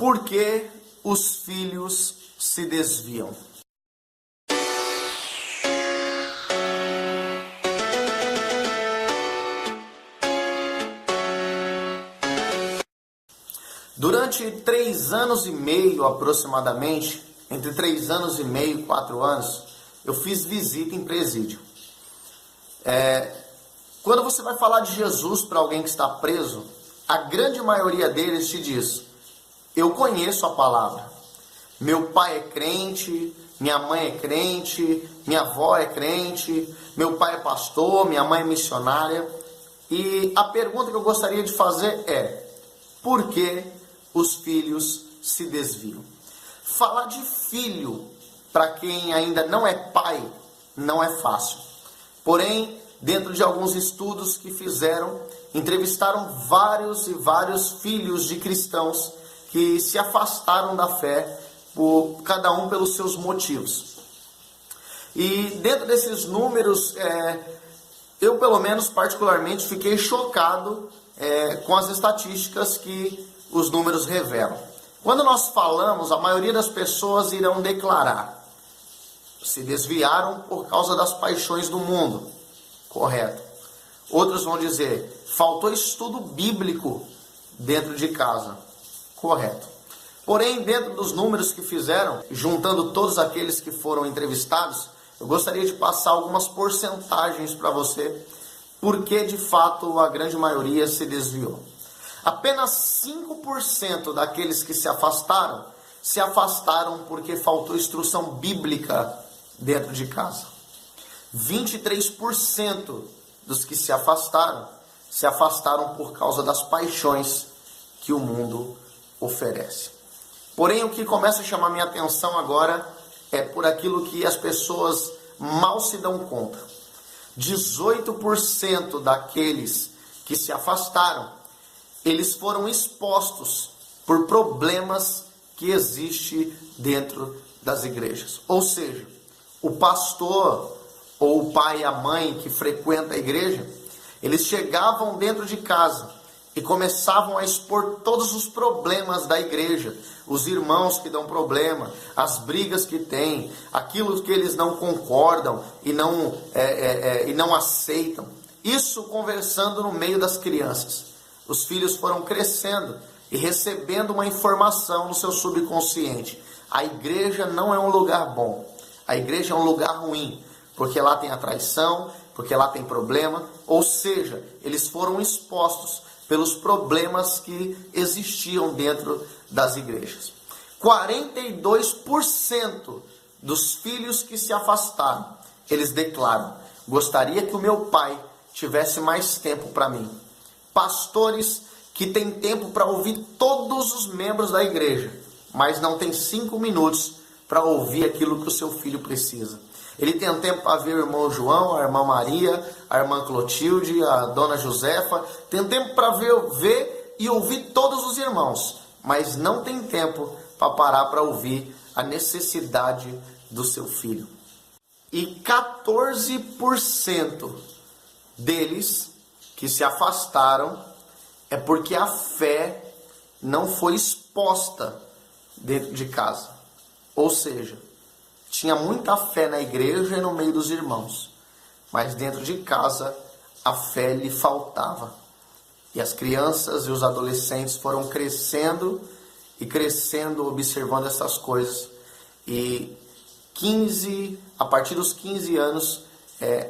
Por que os filhos se desviam? Durante 3 anos e meio aproximadamente, entre 3 anos e meio e 4 anos, eu fiz visita em presídio. Quando você vai falar de Jesus para alguém que está preso, a grande maioria deles te diz: eu conheço a palavra. Meu pai é crente, minha mãe é crente, minha avó é crente, meu pai é pastor, minha mãe é missionária. E a pergunta que eu gostaria de fazer é: por que os filhos se desviam? Falar de filho para quem ainda não é pai não é fácil. Porém, dentro de alguns estudos que fizeram, entrevistaram vários e vários filhos de cristãos que se afastaram da fé, por cada um pelos seus motivos. E dentro desses números, eu pelo menos particularmente fiquei chocado com as estatísticas que os números revelam. Quando nós falamos, a maioria das pessoas irão declarar: se desviaram por causa das paixões do mundo. Correto. Outros vão dizer: faltou estudo bíblico dentro de casa. Correto. Porém, dentro dos números que fizeram, juntando todos aqueles que foram entrevistados, eu gostaria de passar algumas porcentagens para você, porque de fato a grande maioria se desviou. Apenas 5% daqueles que se afastaram porque faltou instrução bíblica dentro de casa. 23% dos que se afastaram por causa das paixões que o mundo oferece. Porém, o que começa a chamar minha atenção agora é por aquilo que as pessoas mal se dão conta. 18% daqueles que se afastaram, eles foram expostos por problemas que existem dentro das igrejas. Ou seja, o pastor ou o pai e a mãe que frequentam a igreja, eles chegavam dentro de casa e começavam a expor todos os problemas da igreja, os irmãos que dão problema, as brigas que tem, aquilo que eles não concordam e não aceitam. Isso conversando no meio das crianças. Os filhos foram crescendo e recebendo uma informação no seu subconsciente: a igreja não é um lugar bom, a igreja é um lugar ruim, porque lá tem a traição, porque lá tem problema. Ou seja, eles foram expostos pelos problemas que existiam dentro das igrejas. 42% dos filhos que se afastaram, eles declaram: gostaria que o meu pai tivesse mais tempo para mim. Pastores que têm tempo para ouvir todos os membros da igreja, mas não tem 5 minutos para ouvir aquilo que o seu filho precisa. Ele tem tempo para ver o irmão João, a irmã Maria, a irmã Clotilde, a dona Josefa. Tem tempo para ver e ouvir todos os irmãos, mas não tem tempo para parar para ouvir a necessidade do seu filho. E 14% deles que se afastaram é porque a fé não foi exposta dentro de casa. Ou seja, tinha muita fé na igreja e no meio dos irmãos, mas dentro de casa a fé lhe faltava. E as crianças e os adolescentes foram crescendo e crescendo observando essas coisas. E a partir dos 15 anos,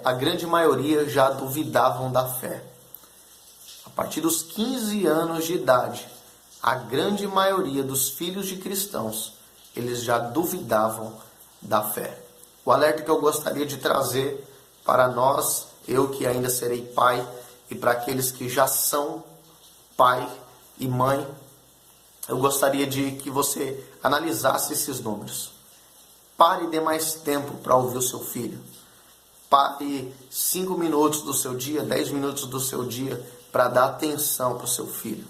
a grande maioria já duvidavam da fé. A partir dos 15 anos de idade, a grande maioria dos filhos de cristãos, eles já duvidavam da fé. O alerta que eu gostaria de trazer para nós, eu que ainda serei pai, e para aqueles que já são pai e mãe, eu gostaria de que você analisasse esses números. Pare e dê mais tempo para ouvir o seu filho. Pare 5 minutos do seu dia, 10 minutos do seu dia para dar atenção para o seu filho.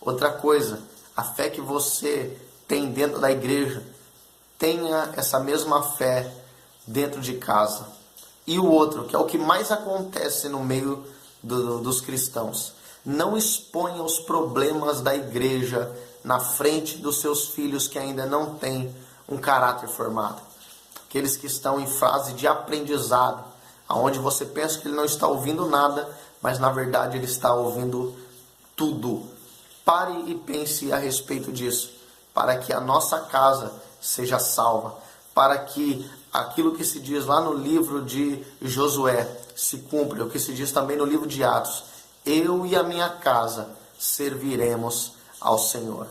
Outra coisa, a fé que você tem dentro da igreja, tenha essa mesma fé dentro de casa. E o outro, que é o que mais acontece no meio dos cristãos: não exponha os problemas da igreja na frente dos seus filhos que ainda não têm um caráter formado. Aqueles que estão em fase de aprendizado, aonde você pensa que ele não está ouvindo nada, mas na verdade ele está ouvindo tudo. Pare e pense a respeito disso, para que a nossa casa seja salva, para que aquilo que se diz lá no livro de Josué se cumpra, o que se diz também no livro de Atos: eu e a minha casa serviremos ao Senhor.